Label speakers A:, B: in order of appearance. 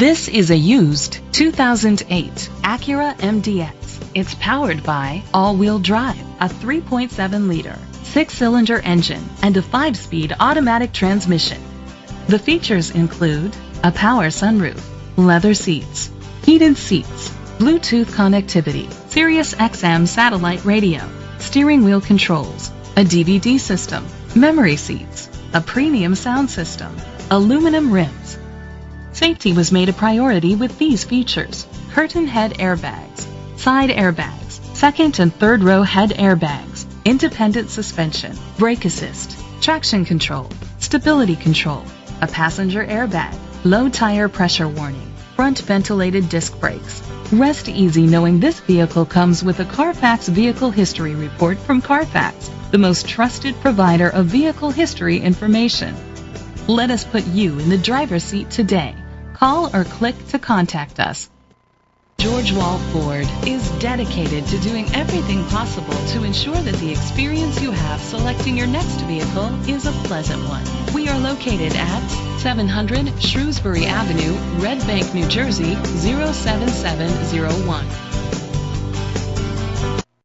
A: This is a used 2008 Acura MDX. It's powered by all-wheel drive, a 3.7-liter, 6-cylinder engine, and a 5-speed automatic transmission. The features include a power sunroof, leather seats, heated seats, Bluetooth connectivity, Sirius XM satellite radio, steering wheel controls, a DVD system, memory seats, a premium sound system, aluminum rims. Safety was made a priority with these features: curtain head airbags, side airbags, second and third row head airbags, independent suspension, brake assist, traction control, stability control, a passenger airbag, low tire pressure warning, front ventilated disc brakes. Rest easy knowing this vehicle comes with a Carfax Vehicle History Report from Carfax, the most trusted provider of vehicle history information. Let us put you in the driver's seat today. Call or click to contact us. George Wall Ford is dedicated to doing everything possible to ensure that the experience you have selecting your next vehicle is a pleasant one. We are located at 700 Shrewsbury Avenue, Red Bank, New Jersey 07701.